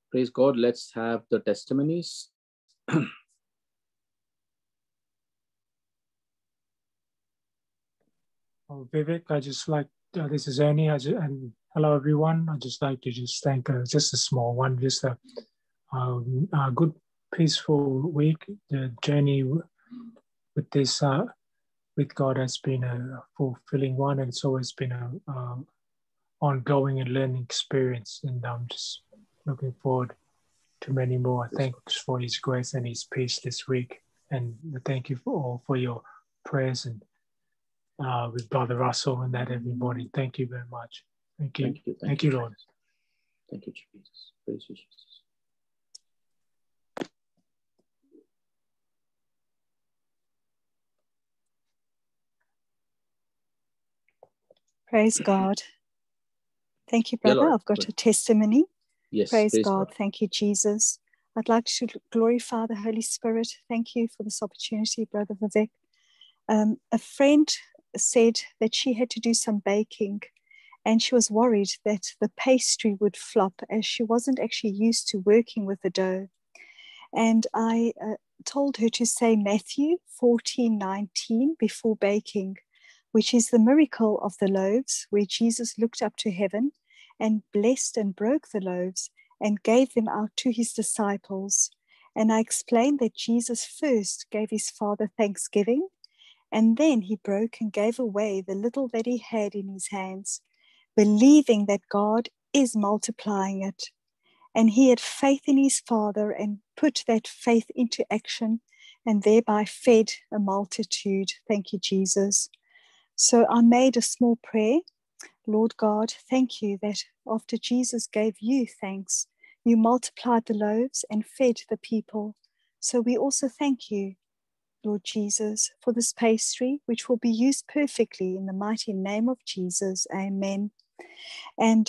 Praise God. Let's have the testimonies. Vivek, I just like, this is Ernie, and hello everyone. I just like to thank just a small one, just a good, peaceful week. The journey with this, with God has been a fulfilling one, and it's always been a ongoing and learning experience. And I'm just looking forward to many more. Thanks for His grace and His peace this week, and thank you for your prayers and with Brother Russell and that every morning. Thank you very much. Thank you. Thank you, Lord. Thank you, Jesus. Praise you, Jesus. Praise God. Thank you, brother. Yeah, I've got a testimony. Yes. Praise God. Thank you, Jesus. I'd like to glorify the Holy Spirit. Thank you for this opportunity, Brother Vivek. A friend said that she had to do some baking and she was worried that the pastry would flop as she wasn't actually used to working with the dough. And I told her to say Matthew 14:19 before baking, which is the miracle of the loaves, where Jesus looked up to heaven and blessed and broke the loaves and gave them out to his disciples. And I explained that Jesus first gave his Father thanksgiving, and then he broke and gave away the little that he had in his hands, believing that God is multiplying it. And he had faith in his Father and put that faith into action and thereby fed a multitude. Thank you, Jesus. So I made a small prayer. Lord God, thank you that after Jesus gave you thanks, you multiplied the loaves and fed the people. So we also thank you, Lord Jesus, for this pastry, which will be used perfectly in the mighty name of Jesus. Amen. And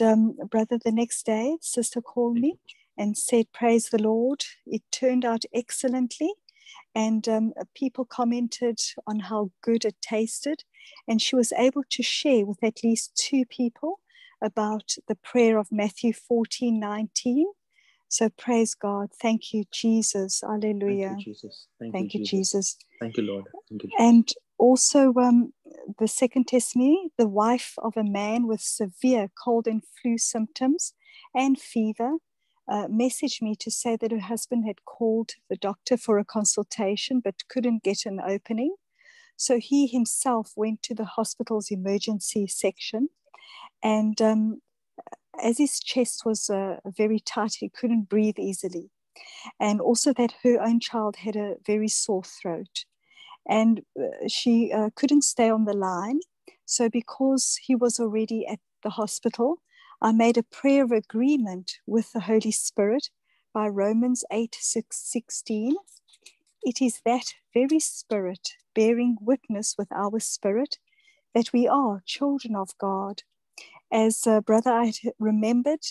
brother, the next day, sister called me and said, praise the Lord. It turned out excellently. And people commented on how good it tasted. And she was able to share with at least 2 people about the prayer of Matthew 14:19. So praise God. Thank you, Jesus. Hallelujah. Thank you, Jesus. Thank you, Jesus. Thank you, Lord. Thank you, Jesus. And also the second testimony, the wife of a man with severe cold and flu symptoms and fever messaged me to say that her husband had called the doctor for a consultation but couldn't get an opening. So he himself went to the hospital's emergency section, and as his chest was very tight, he couldn't breathe easily. And also that her own child had a very sore throat. And she couldn't stay on the line. So because he was already at the hospital, I made a prayer of agreement with the Holy Spirit by Romans 8:16. It is that very Spirit bearing witness with our spirit that we are children of God. As brother, I remembered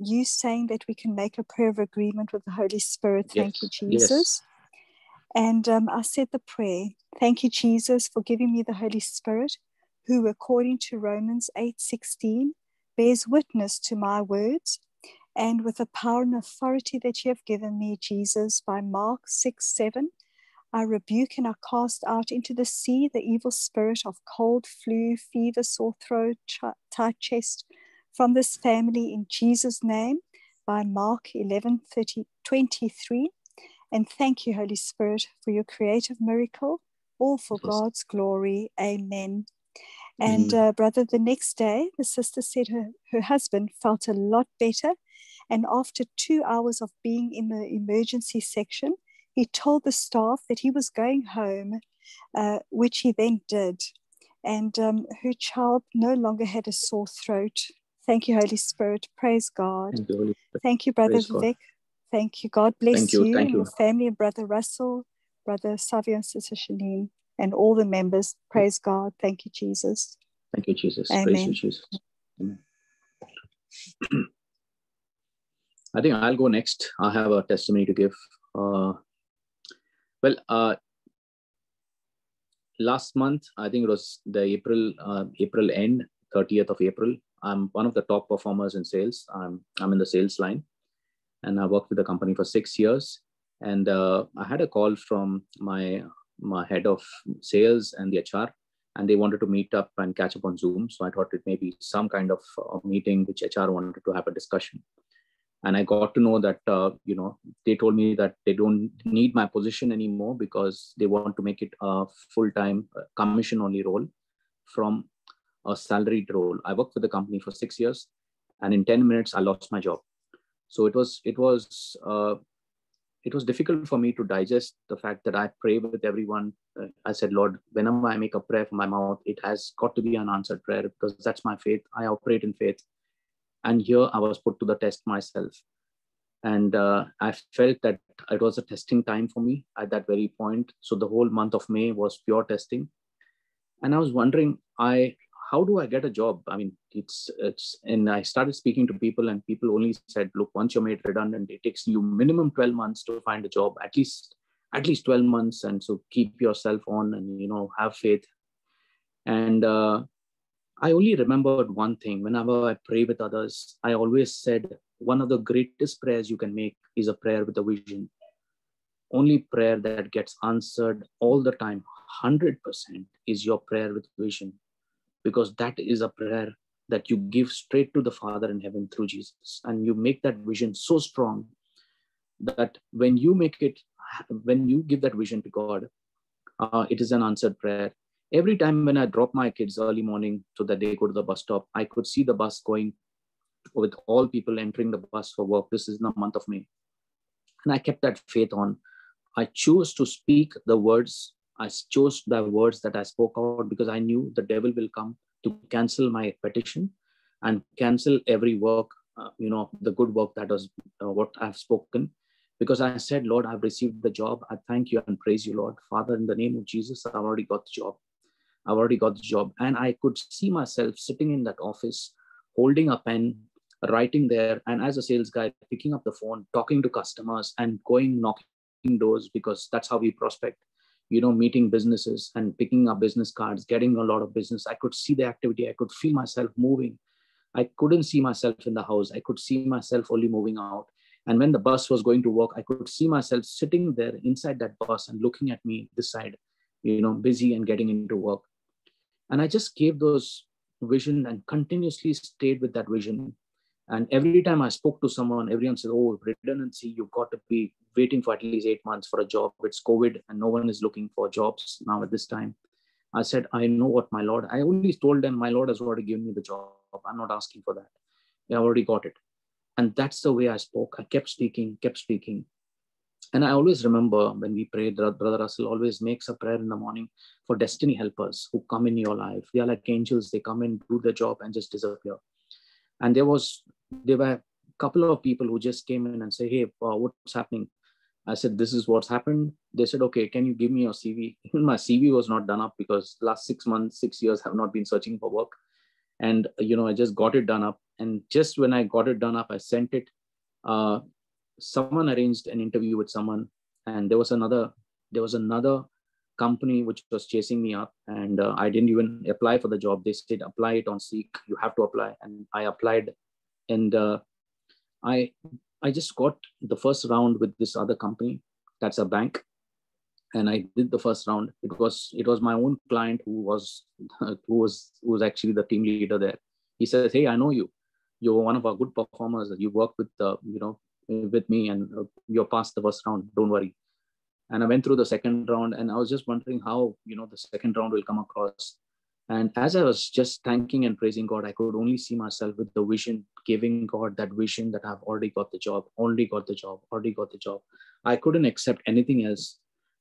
you saying that we can make a prayer of agreement with the Holy Spirit. Thank you, Jesus. Yes. And I said the prayer, thank you, Jesus, for giving me the Holy Spirit, who, according to Romans 8:16, bears witness to my words, and with the power and authority that you have given me, Jesus, by Mark 6:7, I rebuke and I cast out into the sea the evil spirit of cold, flu, fever, sore throat, tight chest from this family in Jesus' name, by Mark 11:23. And thank you, Holy Spirit, for your creative miracle, all for God's glory. Amen. And brother, the next day, the sister said her husband felt a lot better. And after 2 hours of being in the emergency section, he told the staff that he was going home, which he then did. And her child no longer had a sore throat. Thank you, Holy Spirit. Praise God. Thank you, Holy Spirit. Thank you, Brother Vivek. Thank you. God bless you and your family, and Brother Russell, Brother Savio and Sister Shanine, and all the members. Praise God. Thank you, Jesus. Thank you, Jesus. Amen. Praise you, Jesus. Amen. I think I'll go next. I have a testimony to give. Last month, I think it was the April end, 30th of April. I'm one of the top performers in sales. I'm in the sales line. and I worked with the company for 6 years. And I had a call from my head of sales and the HR, and they wanted to meet up and catch up on Zoom. So I thought it may be some kind of meeting which HR wanted to have a discussion. And I got to know that, they told me that they don't need my position anymore because they want to make it a full-time commission-only role from a salaried role. I worked for the company for 6 years, and in 10 minutes, I lost my job. So it was difficult for me to digest the fact that I pray with everyone. I said, Lord, whenever I make a prayer from my mouth, it has got to be an answered prayer because that's my faith. I operate in faith. And here I was put to the test myself. And I felt that it was a testing time for me at that very point. So the whole month of May was pure testing. And I was wondering, how do I get a job? I mean, and I started speaking to people, and people only said, look, once you're made redundant, it takes you minimum 12 months to find a job, at least 12 months. And so keep yourself on and, have faith. And I only remembered one thing. Whenever I pray with others, I always said, one of the greatest prayers you can make is a prayer with a vision. Only prayer that gets answered all the time, 100%, is your prayer with vision. Because that is a prayer that you give straight to the Father in heaven through Jesus. And you make that vision so strong that when you give that vision to God, it is an answered prayer. Every time when I drop my kids early morning so that they go to the bus stop, I could see the bus going with all people entering the bus for work. This is in the month of May. And I kept that faith on. I chose to speak the words. I chose the words that I spoke out because I knew the devil will come to cancel my petition and cancel every work, the good work that was what I've spoken. Because I said, Lord, I've received the job. I thank you and praise you, Lord. Father, in the name of Jesus, I've already got the job. I've already got the job. And I could see myself sitting in that office, holding a pen, writing there. And as a sales guy, picking up the phone, talking to customers and going knocking doors, because that's how we prospect, meeting businesses and picking up business cards, getting a lot of business. I could see the activity. I could feel myself moving. I couldn't see myself in the house. I could see myself only moving out. And when the bus was going to work, I could see myself sitting there inside that bus and looking at me this side, busy and getting into work. And I just gave those vision and continuously stayed with that vision. And every time I spoke to someone, everyone said, oh, redundancy, you've got to be waiting for at least 8 months for a job. It's COVID and no one is looking for jobs now at this time. I said, I know what my Lord, I only told them my Lord has already given me the job. I'm not asking for that. I already got it. And that's the way I spoke. I kept speaking. And I always remember when we prayed, Brother Russell always makes a prayer in the morning for destiny helpers who come in your life. They are like angels. They come in, do their job and just disappear. And there were a couple of people who just came in and say, hey, what's happening? I said, this is what's happened. They said, okay, can you give me your CV? Even my CV was not done up because last 6 months, 6 years, I have not been searching for work. And, I just got it done up. And just when I got it done up, I sent it. Someone arranged an interview with someone. And there was another company which was chasing me up. And I didn't even apply for the job. They said, apply it on Seek. You have to apply. And I applied. And I just got the first round with this other company. That's a bank. And I did the first round. It was my own client who was actually the team leader there. He says, hey, I know you. You're one of our good performers. You work with with me, and you're past the first round. Don't worry. And I went through the second round, and I was just wondering how the second round will come across. And as I was just thanking and praising God, I could only see myself with the vision, giving God that vision that I've already got the job, already got the job. I couldn't accept anything else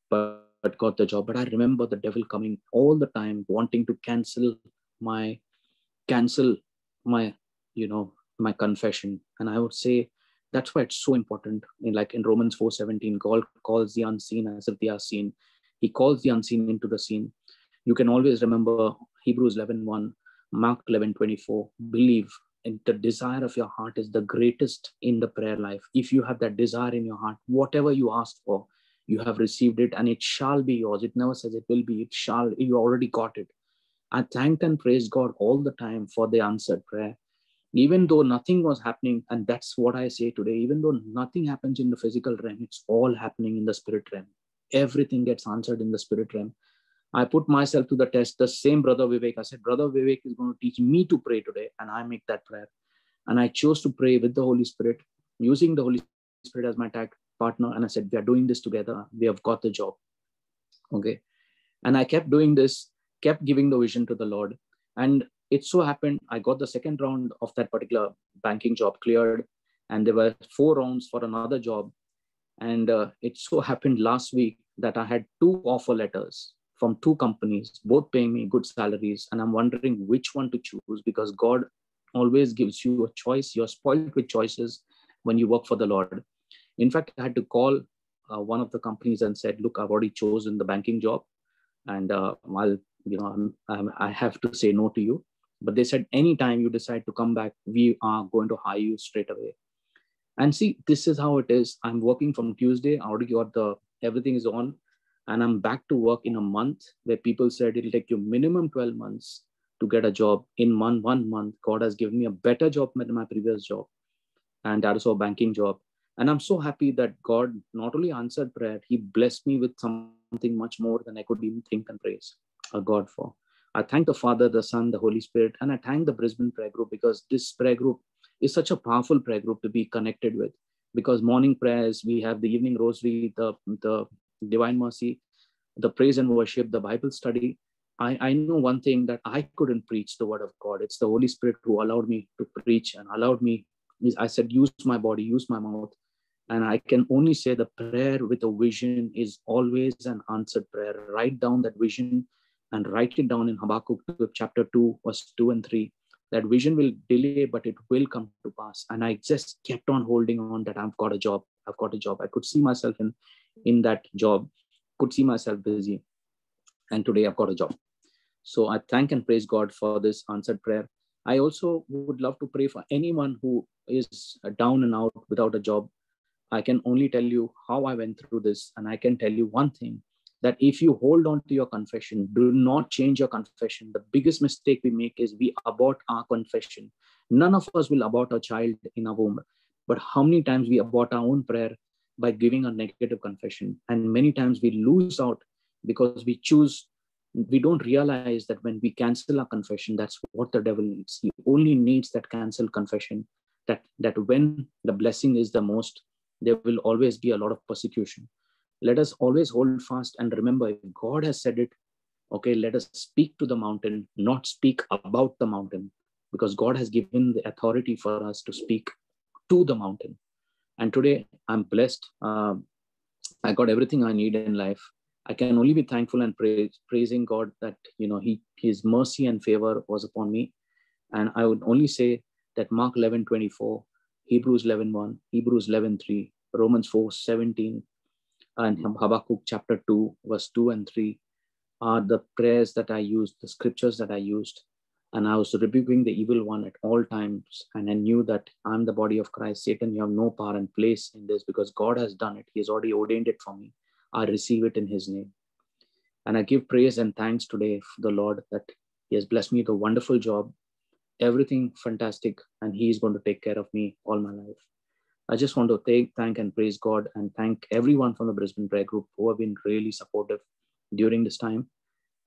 but got the job. But I remember the devil coming all the time, wanting to cancel my my confession. And I would say that's why it's so important. In Romans 4:17, God calls the unseen as if they are seen. He calls the unseen into the scene. You can always remember Hebrews 11:1, Mark 11:24. Believe, and the desire of your heart is the greatest in the prayer life. If you have that desire in your heart, whatever you ask for, you have received it, and it shall be yours. It never says it will be. It shall. You already got it. I thanked and praised God all the time for the answered prayer. Even though nothing was happening, and that's what I say today, even though nothing happens in the physical realm, it's all happening in the spirit realm. Everything gets answered in the spirit realm. I put myself to the test. The same Brother Vivek, I said, Brother Vivek is going to teach me to pray today, and I make that prayer. And I chose to pray with the Holy Spirit, using the Holy Spirit as my partner. And I said, we are doing this together. We have got the job. Okay. And I kept doing this, kept giving the vision to the Lord. And it so happened, I got the second round of that particular banking job cleared. And there were 4 rounds for another job. And it so happened last week that I had 2 offer letters from 2 companies, both paying me good salaries. And I'm wondering which one to choose, because God always gives you a choice. You're spoiled with choices when you work for the Lord. In fact, I had to call one of the companies and said, look, I've already chosen the banking job, and I have to say no to you. But they said, anytime you decide to come back, we are going to hire you straight away. And see, this is how it is. I'm working from Tuesday. I already got everything is on, and I'm back to work in a month, where people said it'll take you minimum 12 months to get a job. In 1 month, God has given me a better job than my previous job, and that is a banking job. And I'm so happy that God not only answered prayer, He blessed me with something much more than I could even think and praise God for. I thank the Father, the Son, the Holy Spirit, and I thank the Brisbane Prayer Group, because this prayer group is such a powerful prayer group to be connected with. Because morning prayers, we have the evening rosary, the Divine Mercy, the praise and worship, the Bible study. I know one thing, that I couldn't preach the word of God. It's the Holy Spirit who allowed me to preach and allowed me. I said, use my body, use my mouth. And I can only say the prayer with a vision is always an answered prayer. Write down that vision and write it down in Habakkuk chapter 2, verse 2 and 3. That vision will delay, but it will come to pass. And I just kept on holding on that I've got a job. I've got a job. I could see myself in that job, could see myself busy. And today I've got a job. So I thank and praise God for this answered prayer. I also would love to pray for anyone who is down and out without a job. I can only tell you how I went through this. And I can tell you one thing, that if you hold on to your confession, do not change your confession. The biggest mistake we make is we abort our confession. None of us will abort a child in a womb. But how many times we abort our own prayer by giving a negative confession? And many times we lose out because we don't realize that when we cancel our confession, that's what the devil needs. He only needs that cancelled confession, that when the blessing is the most, there will always be a lot of persecution. Let us always hold fast and remember, if God has said it, okay, let us speak to the mountain, not speak about the mountain, because God has given the authority for us to speak to the mountain. And today I'm blessed. I got everything I need in life. I can only be thankful and praising God that, His mercy and favor was upon me. And I would only say that Mark 11:24, Hebrews 11:1, Hebrews 11:3, Romans 4:17, and Habakkuk chapter 2, verse 2 and 3 are the prayers that I used, the scriptures that I used. And I was rebuking the evil one at all times. And I knew that I'm the body of Christ. Satan, you have no power and place in this, because God has done it. He has already ordained it for me. I receive it in His name. And I give praise and thanks today for the Lord that He has blessed me with a wonderful job, everything fantastic, and He is going to take care of me all my life. I just want to thank and praise God, and thank everyone from the Brisbane Prayer Group who have been really supportive during this time.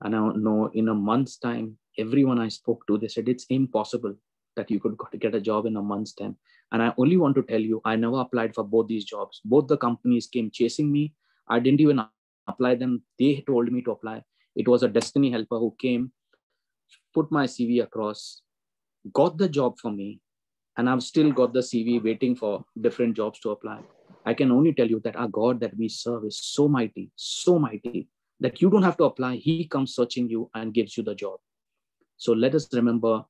And I know in a month's time, everyone I spoke to, they said it's impossible that you could get a job in a month's time. And I only want to tell you, I never applied for both these jobs. Both the companies came chasing me. I didn't even apply them. They told me to apply. It was a destiny helper who came, put my CV across, got the job for me. And I've still got the CV waiting for different jobs to apply. I can only tell you that our God that we serve is so mighty, that you don't have to apply. He comes searching you and gives you the job. So let us remember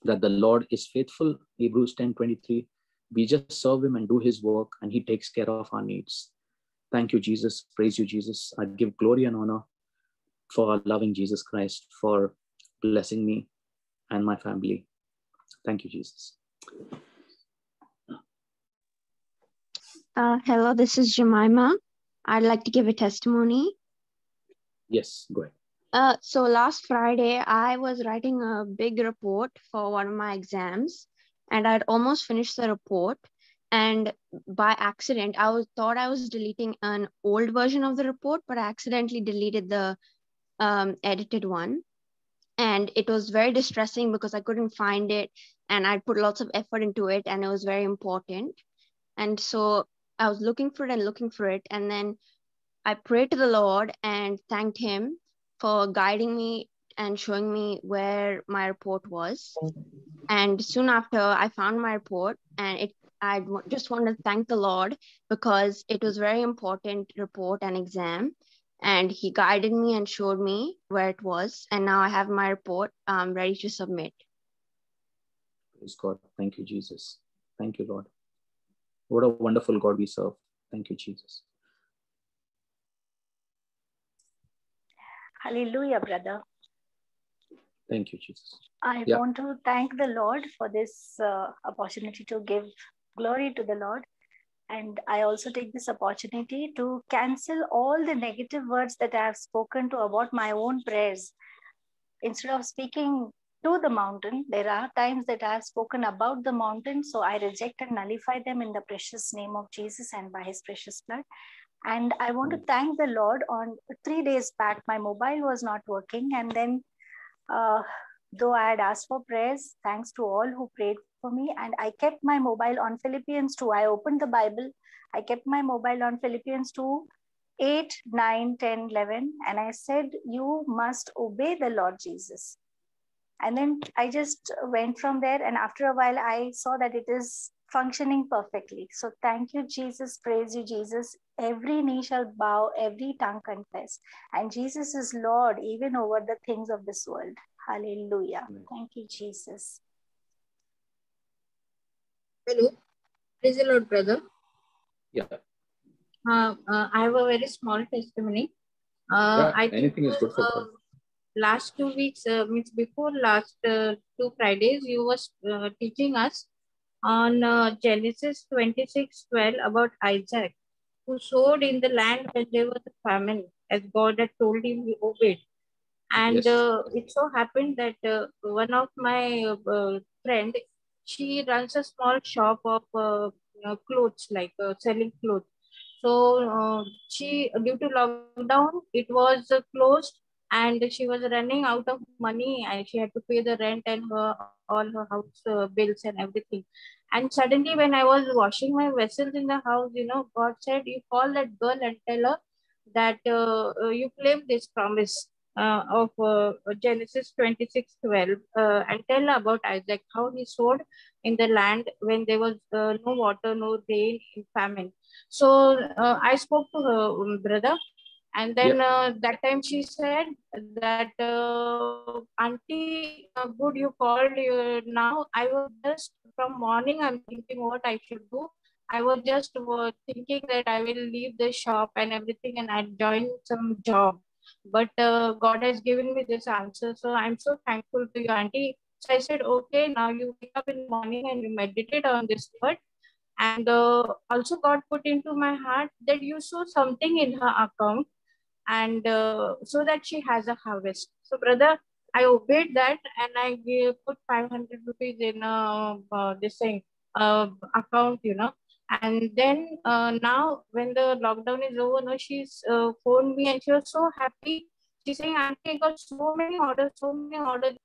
that the Lord is faithful. Hebrews 10:23. We just serve Him and do His work, and He takes care of our needs. Thank you, Jesus. Praise you, Jesus. I give glory and honor for loving Jesus Christ, for blessing me and my family. Thank you, Jesus. Hello, this is Jemima. I'd like to give a testimony. Yes, go ahead. So last Friday, I was writing a big report for one of my exams, and I'd almost finished the report. And by accident, thought I was deleting an old version of the report, but I accidentally deleted the edited one. And it was very distressing because I couldn't find it, and I'd put lots of effort into it, and it was very important. And so I was looking for it, and then I prayed to the Lord and thanked Him for guiding me and showing me where my report was. And soon after, I found my report, and just wanted to thank the Lord because it was very important report and exam. And He guided me and showed me where it was. And now I have my report ready to submit. Praise God. Thank you, Jesus. Thank you, Lord. What a wonderful God we serve. Thank you, Jesus. Hallelujah, brother. Thank you, Jesus. I want to thank the Lord for this opportunity to give glory to the Lord. And I also take this opportunity to cancel all the negative words that I have spoken to about my own prayers. Instead of speaking to the mountain, there are times that I have spoken about the mountain. So I reject and nullify them in the precious name of Jesus and by His precious blood. And I want to thank the Lord. On 3 days back, my mobile was not working. And then though I had asked for prayers, thanks to all who prayed for me, and I kept my mobile on Philippians 2. I opened the Bible, I kept my mobile on Philippians 2, 8, 9, 10, 11, and I said, you must obey the Lord Jesus. And then I just went from there, and after a while, I saw that it is functioning perfectly. So thank you, Jesus. Praise you, Jesus. Every knee shall bow, every tongue confess. And Jesus is Lord, even over the things of this world. Hallelujah. Thank you, Jesus. Hello. Praise the Lord, brother. Yeah. I have a very small testimony. I think anything is good for God. Last 2 weeks, means before last 2 Fridays, you was teaching us on Genesis 26:12 about Isaac, who sowed in the land when there was a famine, as God had told him. He obeyed. And it so happened that one of my friend, she runs a small shop of clothes, like selling clothes. So she, due to lockdown, it was closed, and she was running out of money, and she had to pay the rent and all her house bills and everything. And suddenly, when I was washing my vessels in the house, God said, you call that girl and tell her that you claim this promise of Genesis 26:12 and tell about Isaac, how he sowed in the land when there was no water, no rain, in famine. So I spoke to her brother, and then that time she said that, Auntie, good you called. Now I was just from morning, I'm thinking what I should do. I was just thinking that I will leave the shop and everything and I'll join some job. But God has given me this answer. So I'm so thankful to you, Auntie. So I said, okay, now you wake up in the morning and you meditate on this word. And also God put into my heart that you sow something in her account, and so that she has a harvest. So brother, I obeyed that, and I put 500 rupees in this thing account, and then now when the lockdown is over, no, she's phoned me and she was so happy. She's saying, Auntie, I got so many orders, so many orders.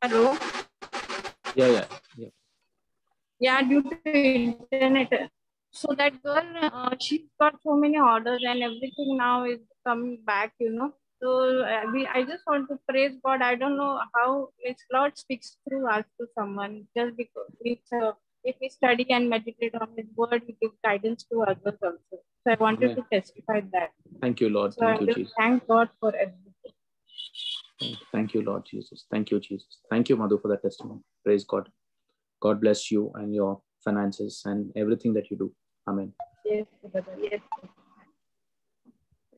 Hello? Yeah. Yeah, due to internet. So that girl, she's got so many orders and everything now is coming back, So I just want to praise God. I don't know how His Lord speaks through us to someone, just because if we study and meditate on His word, He gives guidance to others also. So I wanted to testify that. Thank you, Lord. So Thank you, I Jesus. thank God for everything. Thank you, Lord Jesus. Thank you, Jesus. Thank you, Madhu, for that testimony. Praise God. God bless you and your finances and everything that you do. Amen. Yes, brother. Yes.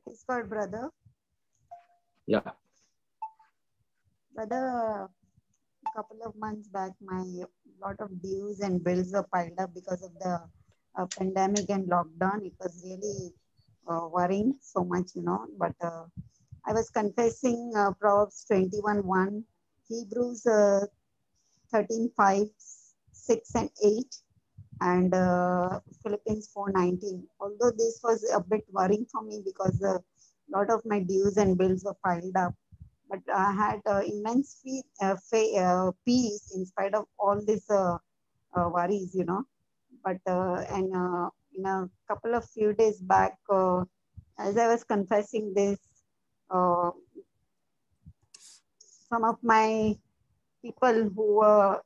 Praise God, brother. Yeah. Brother, a couple of months back, my lot of dues and bills were piled up because of the pandemic and lockdown. It was really worrying so much, but I was confessing Proverbs 21:1, Hebrews 13:5, 6 and 8, and Philippians 4:19. Although this was a bit worrying for me because a lot of my dues and bills were piled up, but I had immense peace in spite of all these worries, But in a couple of few days back, as I was confessing this, some of my people who were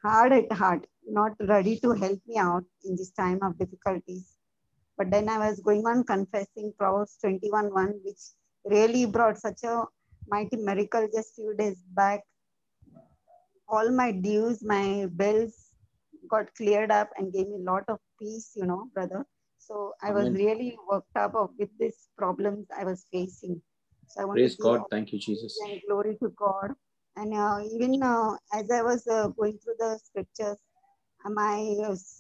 hard at heart, not ready to help me out in this time of difficulties. But then I was going on confessing Proverbs 21:1, which really brought such a mighty miracle just few days back. All my dues, my bills got cleared up and gave me a lot of peace, brother. So I was really worked up with these problems I was facing. So I want Praise to give God. Thank you, Jesus. And glory to God. And even as I was going through the scriptures, my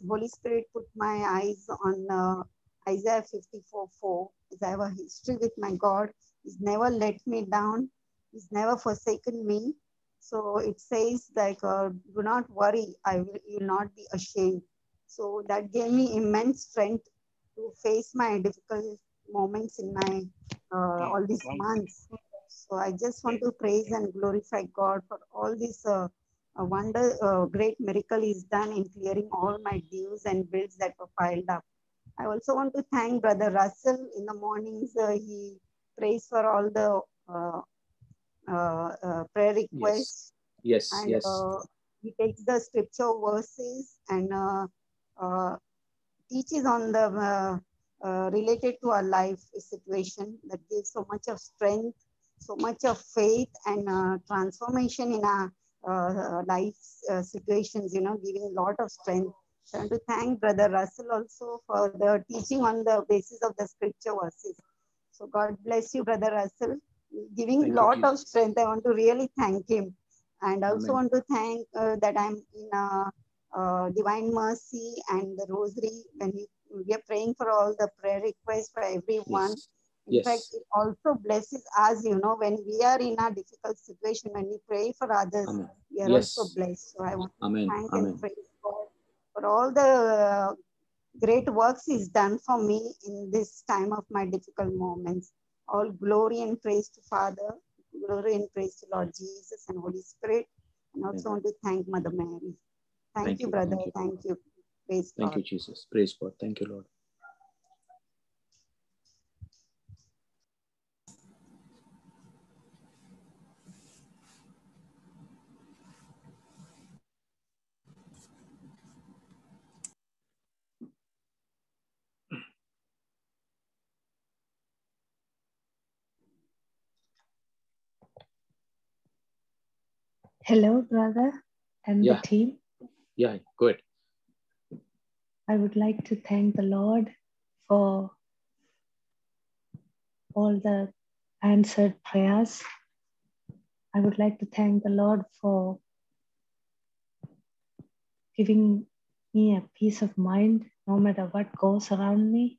Holy Spirit put my eyes on Isaiah 54:4. As I have a history with my God, He's never let me down. He's never forsaken me. So it says like, do not worry, you will not be ashamed. So that gave me immense strength to face my difficult moments in my all these months. So I just want to praise and glorify God for all this great miracle He's done in clearing all my dues and bills that were piled up. I also want to thank Brother Russell. In the mornings, he prays for all the prayer requests. Yes. And Yes. He takes the scripture verses and teaches on the related to our life situation that gives so much of strength, so much of faith and transformation in our life situations, giving a lot of strength. So I want to thank Brother Russell also for the teaching on the basis of the scripture verses. So God bless you, Brother Russell, giving a lot of strength. I want to really thank him. And I also want to thank that I'm in Divine Mercy and the Rosary when we are praying for all the prayer requests for everyone. In fact, it also blesses us, when we are in a difficult situation, when we pray for others, we are also blessed. So I want to thank and praise God for all the great works He's done for me in this time of my difficult moments. All glory and praise to Father, glory and praise to Lord Jesus and Holy Spirit. And also want to thank Mother Mary. Thank you, brother. Thank you. Praise God. Thank you, Jesus. Praise God. Thank you, Lord. Hello, brother and the team. Yeah, good. I would like to thank the Lord for all the answered prayers. I would like to thank the Lord for giving me a peace of mind no matter what goes around me.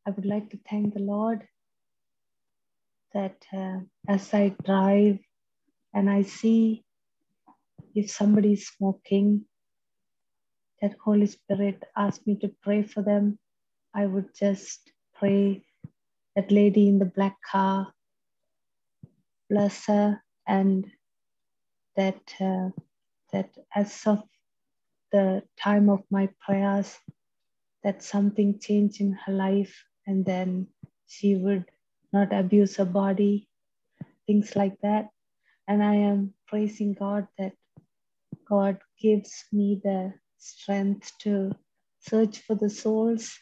I would like to thank the Lord that as I drive and I see if somebody is smoking, that Holy Spirit asked me to pray for them. I would just pray that lady in the black car, bless her, and that as of the time of my prayers, that something changed in her life, and then she would not abuse her body, things like that. And I am praising God that God gives me the strength to search for the souls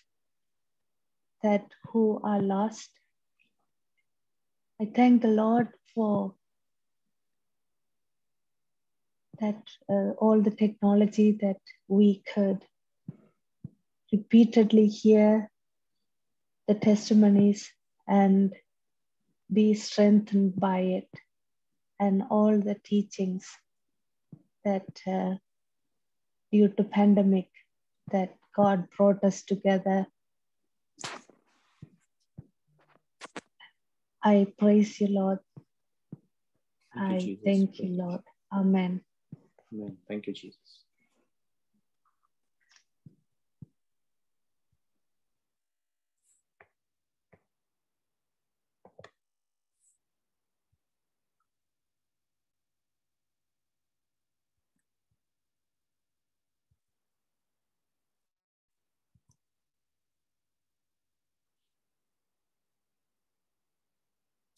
that who are lost. I thank the Lord for that all the technology that we could repeatedly hear the testimonies and be strengthened by it, and all the teachings that due to pandemic that God brought us together. I praise you, Lord. I thank you, Lord. Amen. Amen. Thank you, Jesus.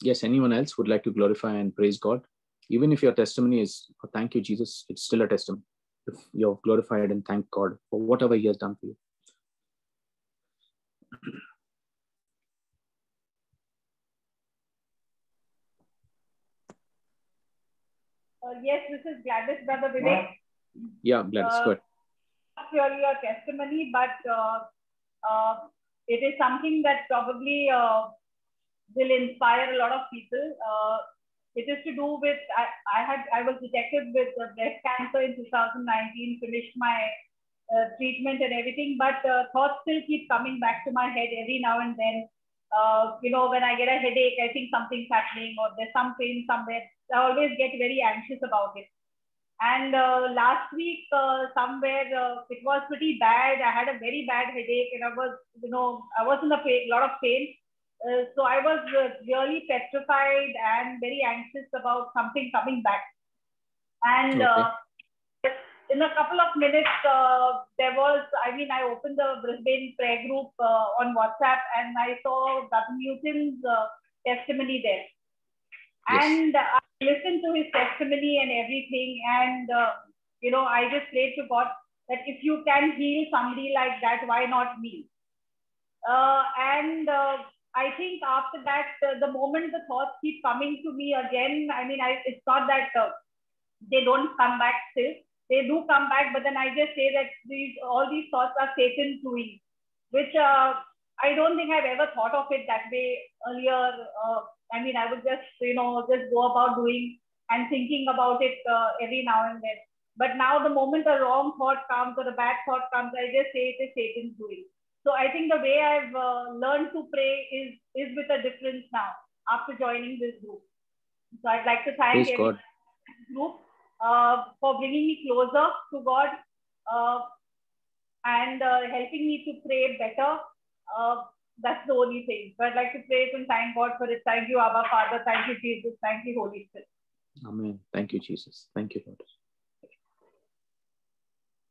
Yes, anyone else would like to glorify and praise God? Even if your testimony is, oh, thank you, Jesus, it's still a testimony. If you're glorified and thank God for whatever He has done for you. Yes, this is Gladys, Brother Vivek. Yeah, Gladys, good. Not really a testimony, but it is something that probably will inspire a lot of people. It is to do with, I was detected with breast cancer in 2019, finished my treatment and everything, but thoughts still keep coming back to my head every now and then. You know, when I get a headache, I think something's happening or there's some pain somewhere. I always get very anxious about it. And last week, somewhere, it was pretty bad. I had a very bad headache and I was, you know, I was in a lot of pain. So I was really petrified and very anxious about something coming back. And in a couple of minutes, there was, I opened the Brisbane prayer group on WhatsApp and I saw Brother Newton's testimony there. Yes. And I listened to his testimony and everything. And, you know, I just prayed to God that if you can heal somebody like that, why not me? I think after that, the moment the thoughts keep coming to me again, it's not that they don't come back still. They do come back, but then I just say that all these thoughts are Satan doing, which I don't think I've ever thought of it that way earlier. I would just, you know, just go about doing and thinking about it every now and then. But now the moment a wrong thought comes or a bad thought comes, I just say it is Satan's doing. So I think the way I've learned to pray is with a difference now after joining this group. So I'd like to thank everyone in this group for bringing me closer to God and helping me to pray better. That's the only thing. So I'd like to praise and thank God for it. Thank you, Abba Father. Thank you, Jesus. Thank you, Holy Spirit. Amen. Thank you, Jesus. Thank you, Lord.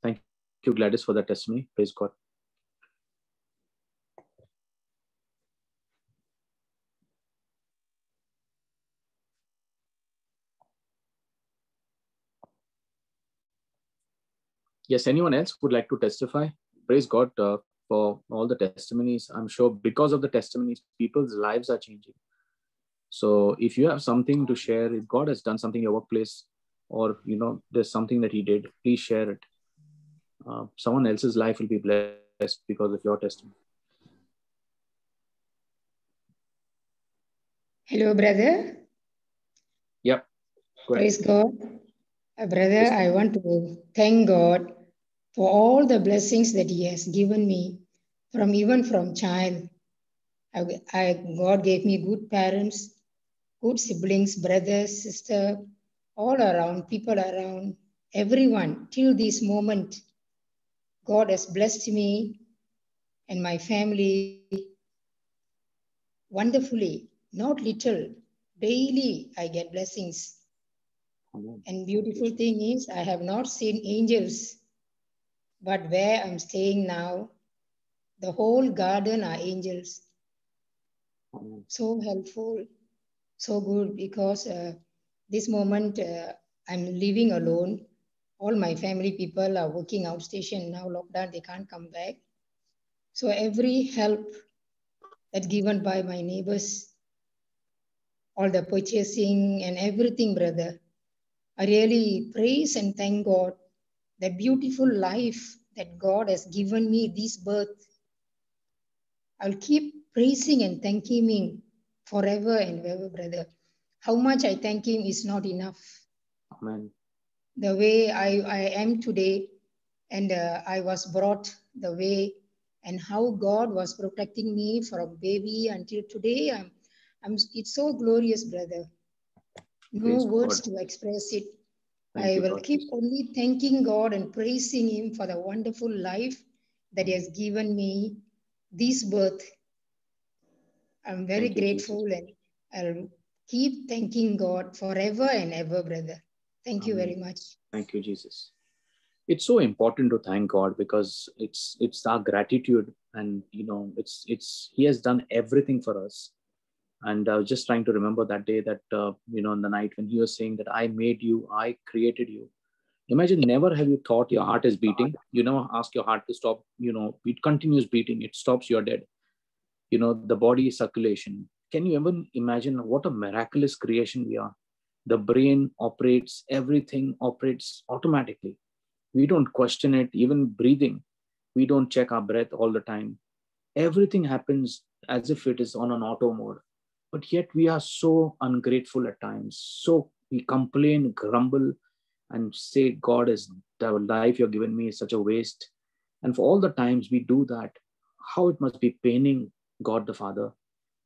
Thank you, Gladys, for that testimony. Praise God. Yes, anyone else would like to testify? Praise God for all the testimonies. I'm sure because of the testimonies, people's lives are changing. So if you have something to share, if God has done something in your workplace, or, you know, there's something that He did, please share it. Someone else's life will be blessed because of your testimony. Hello, brother. Yep. Praise God. Brother, I want to thank God for all the blessings that He has given me even from child. God gave me good parents, good siblings, brothers, sister, all around, people around, everyone. Till this moment, God has blessed me and my family wonderfully, not little. Daily, I get blessings. And beautiful thing is, I have not seen angels, but where I'm staying now, the whole garden are angels. So helpful, so good, because this moment I'm living alone. All my family people are working outstation now, lockdown, they can't come back. So every help that given by my neighbors, all the purchasing and everything, brother. I really praise and thank God, the beautiful life that God has given me this birth. I'll keep praising and thanking Him forever and ever, brother. How much I thank Him is not enough. Amen. The way I am today, and I was brought the way, and how God was protecting me from baby until today, it's so glorious, brother. No Praise words God. to express it. Thank I you, will God. keep only thanking God and praising Him for the wonderful life that He has given me this birth. I'm very Thank you, grateful, Jesus. and I'll keep thanking God forever and ever, brother. Thank you very much. Thank you, Jesus. It's so important to thank God because it's our gratitude, and it's He has done everything for us. And I was just trying to remember that day that in the night when He was saying that I made you, I created you. Imagine, never have you thought your heart is beating. You never ask your heart to stop. It continues beating. It stops. You're dead. The body is circulation. Can you even imagine what a miraculous creation we are? The brain operates, everything operates automatically. We don't question it, even breathing. We don't check our breath all the time. Everything happens as if it is on an auto mode. But yet we are so ungrateful at times. So we complain, grumble, and say, God, is the life you've given me is such a waste. And for all the times we do that, how it must be paining God the Father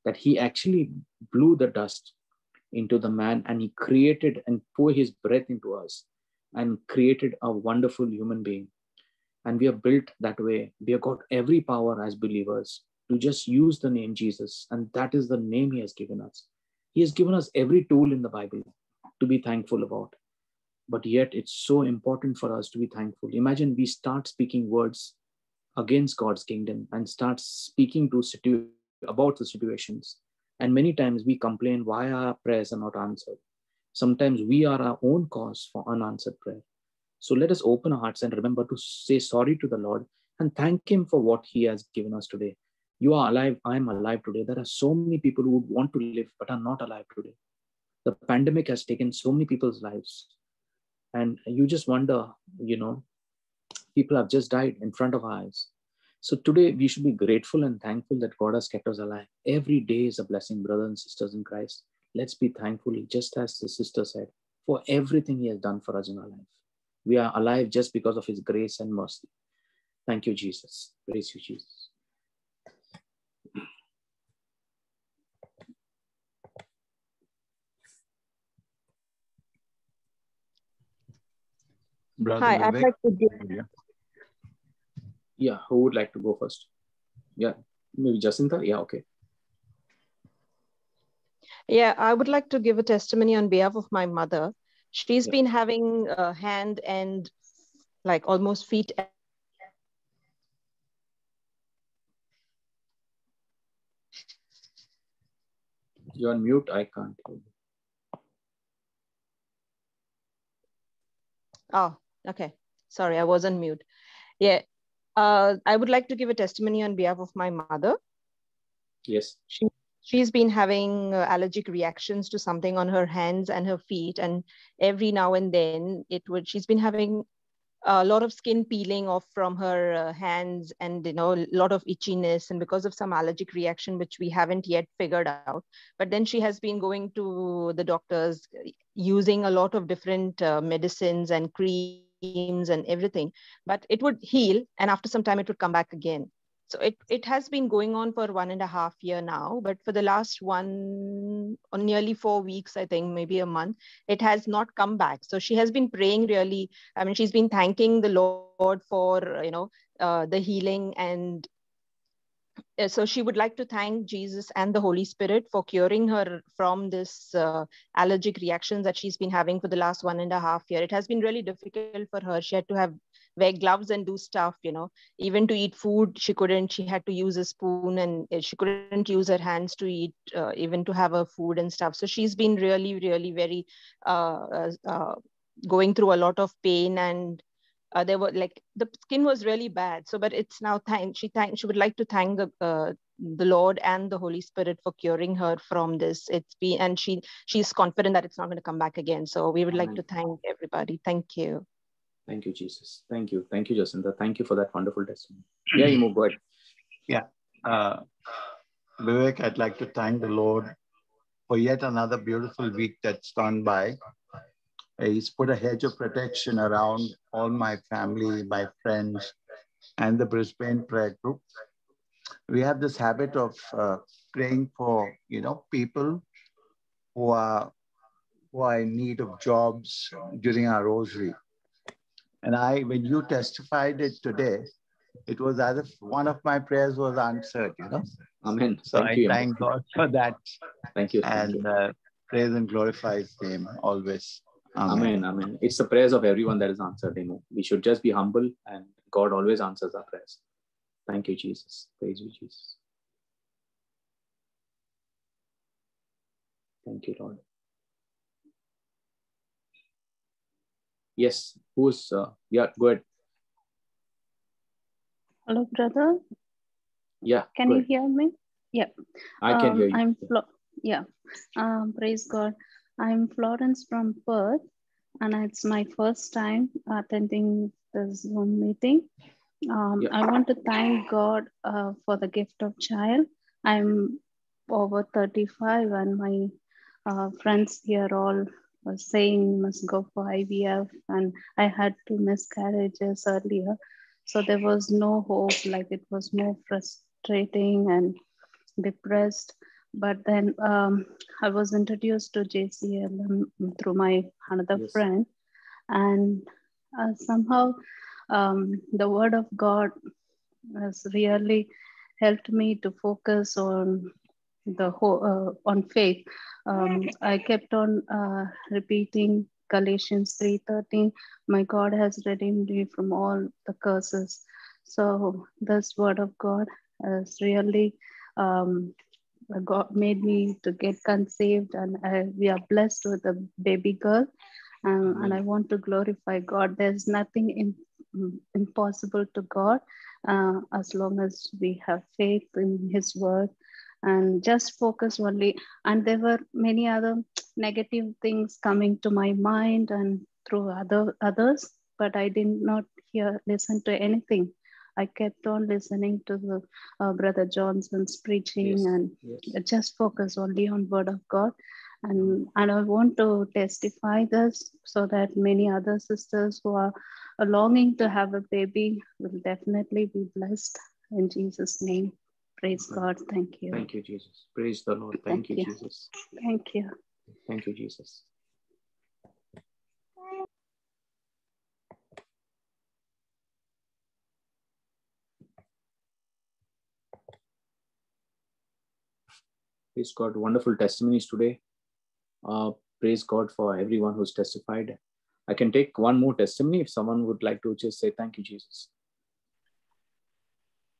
that He actually blew the dust into the man, and He created and poured His breath into us and created a wonderful human being. And we are built that way. We have got every power as believers to just use the name Jesus. And that is the name He has given us. He has given us every tool in the Bible to be thankful about. But yet it's so important for us to be thankful. Imagine we start speaking words against God's kingdom and start speaking about the situations. And many times we complain why our prayers are not answered. Sometimes we are our own cause for unanswered prayer. So let us open our hearts and remember to say sorry to the Lord and thank Him for what He has given us today. You are alive. I am alive today. There are so many people who would want to live but are not alive today. The pandemic has taken so many people's lives. And you just wonder, people have just died in front of our eyes. So today we should be grateful and thankful that God has kept us alive. Every day is a blessing, brothers and sisters in Christ. Let's be thankful, just as the sister said, for everything He has done for us in our life. We are alive just because of His grace and mercy. Thank you, Jesus. Praise you, Jesus. Brother Hi, Vivek. I'd like to give. Yeah, who would like to go first? Yeah, maybe Jacinta? Yeah, okay. Yeah, I would like to give a testimony on behalf of my mother. She's been having a hand and like almost feet. You're on mute. I can't hear you. Oh, okay. Sorry, I was on mute. Yeah, I would like to give a testimony on behalf of my mother. Yes. She's been having allergic reactions to something on her hands and her feet, and every now and then she's been having a lot of skin peeling off from her hands, and a lot of itchiness, and because of some allergic reaction which we haven't yet figured out. But then she has been going to the doctors, using a lot of different medicines and creams and everything, but it would heal, and after some time it would come back again. So it has been going on for 1.5 years now, but for the last nearly 4 weeks, I think, maybe a month, it has not come back. So she has been praying really. I mean, she's been thanking the Lord for, the healing. And so she would like to thank Jesus and the Holy Spirit for curing her from this allergic reactions that she's been having for the last 1.5 years. It has been really difficult for her. She had to wear gloves and do stuff, even to eat food. She couldn't. She had to use a spoon, and she couldn't use her hands to eat, even to have her food and stuff. So she's been really, really very going through a lot of pain. And There were like the skin was really bad. So, but it's now she would like to thank the Lord and the Holy Spirit for curing her from this. It's been, and she's confident that it's not going to come back again. So we would like to thank everybody. Thank you. Thank you, Jesus. Thank you. Thank you, Jacinta. Thank you for that wonderful testimony. Yeah, Imo, go ahead. Yeah. Vivek, I'd like to thank the Lord for yet another beautiful week that's gone by. He's put a hedge of protection around all my family, my friends, and the Brisbane prayer group. We have this habit of praying for, people who are in need of jobs during our rosary. And when you testified it today, it was as if one of my prayers was answered, Amen. So I thank God for that. Thank you. And praise and glorify His name always. Amen. Amen. It's the prayers of everyone that is answered. We should just be humble, and God always answers our prayers. Thank you, Jesus. Praise you, Jesus. Thank you, Lord. Yes. Who's, yeah, go ahead. Hello, brother. Yeah. Can you hear me? Yeah. I can hear you. Praise God. I'm Florence from Perth, and it's my first time attending this Zoom meeting. I want to thank God for the gift of child. I'm over 35, and my friends here all were saying must go for IVF, and I had 2 miscarriages earlier. So there was no hope, like it was more frustrating and depressed. But then I was introduced to JCLM through my another friend, and somehow the word of God has really helped me to focus on the whole on faith. I kept on repeating Galatians 3:13. My God has redeemed me from all the curses. So this word of God has really God made me to get conceived, and we are blessed with a baby girl. And I want to glorify God. There's nothing impossible to God as long as we have faith in His word and just focus only. And there were many other negative things coming to my mind and through others, but I did not listen to anything. I kept on listening to the Brother Johnson's preaching and just focus only on word of God. And I want to testify this so that many other sisters who are longing to have a baby will definitely be blessed in Jesus' name. Praise God. Thank you. Thank you, Jesus. Praise the Lord. Thank you, Jesus. Thank you. Thank you, Jesus. Praise God. Wonderful testimonies today. Praise God for everyone who's testified. I can take one more testimony if someone would like to just say, thank you, Jesus.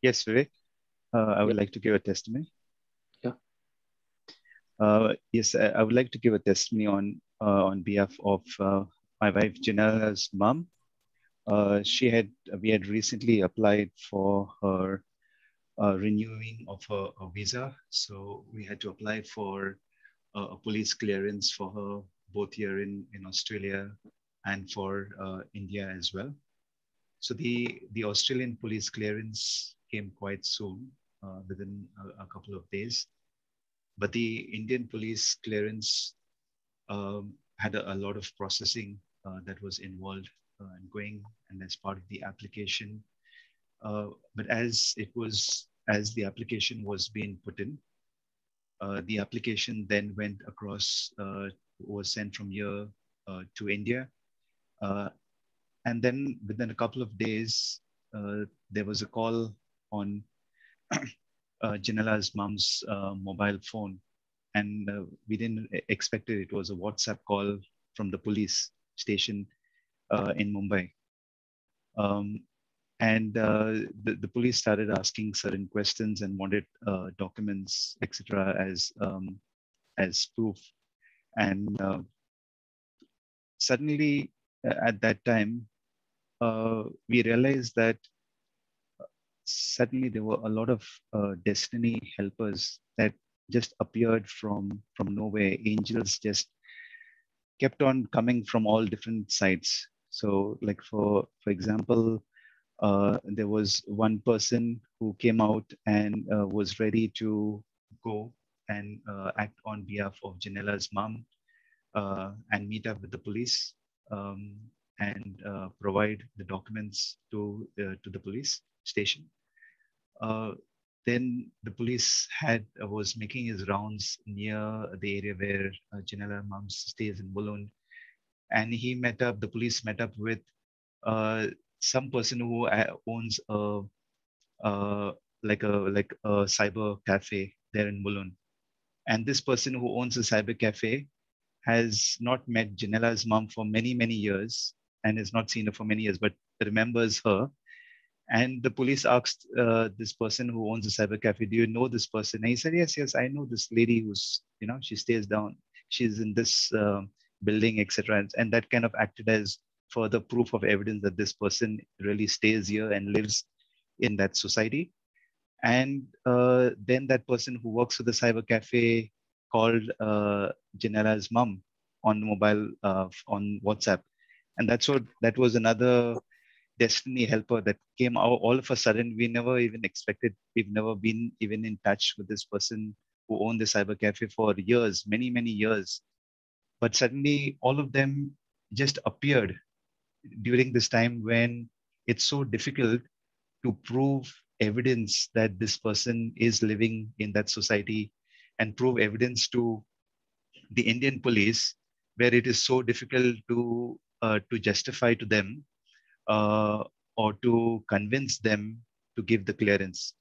Yes, Vivek. I would like to give a testimony. Yeah. Yes, I would like to give a testimony on behalf of my wife Janela's mom. We had recently applied for her renewing of her visa, so we had to apply for a police clearance for her both here in Australia and for India as well. So the Australian police clearance came quite soon, within a couple of days. But the Indian police clearance had a lot of processing that was involved and going, and as part of the application. But as the application was being put in, the application then went across, was sent from here to India. And then within a couple of days, there was a call on Janela's mom's mobile phone. And we didn't expect it. It was a WhatsApp call from the police station in Mumbai. And the police started asking certain questions and wanted documents, etc., as proof. And suddenly, at that time, we realized that suddenly there were a lot of destiny helpers that just appeared from nowhere. Angels just kept on coming from all different sides. So like for example, there was one person who came out and was ready to go and act on behalf of Janela's mom and meet up with the police and provide the documents to the police station. Then the police was making his rounds near the area where Janela mom stays in Mulund, and the police met up with some person who owns like a cyber cafe there in Mulund. And this person who owns a cyber cafe has not met Janela's mom for many, many years and has not seen her for many years, but remembers her. And the police asked this person who owns the cyber cafe, do you know this person? And he said, yes, I know this lady who's, she stays down. She's in this building, etc. And that kind of acted as further proof of evidence that this person really stays here and lives in that society. And then that person who works for the cyber cafe called Janela's mom on mobile, on WhatsApp. And that was another destiny helper that came out all of a sudden. We never even expected. We've never been even in touch with this person who owned the cyber cafe for years, many, many years. But suddenly all of them just appeared during this time when it's so difficult to prove evidence that this person is living in that society and prove evidence to the Indian police, where it is so difficult to justify to them or to convince them to give the clearance.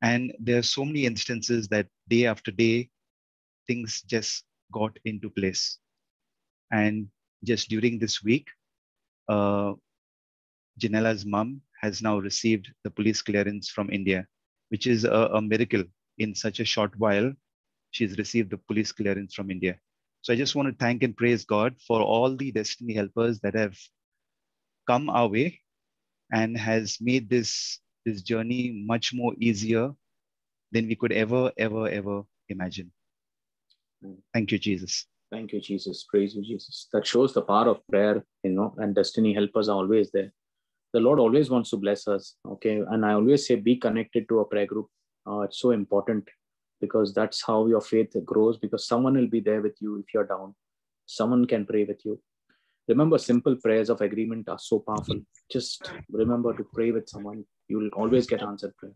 And there are so many instances that day after day, things just got into place. And just during this week, Janela's mom has now received the police clearance from India, which is a miracle. In such a short while, she's received the police clearance from India. So I just want to thank and praise God for all the destiny helpers that have come our way and has made this journey much more easier than we could ever imagine. Thank you, Jesus. Thank you, Jesus. Praise you, Jesus. That shows the power of prayer, and destiny helpers are always there. The Lord always wants to bless us. Okay. And I always say, be connected to a prayer group. It's so important, because that's how your faith grows, because someone will be there with you if you're down. Someone can pray with you. Remember, simple prayers of agreement are so powerful. Just remember to pray with someone. You will always get answered prayer.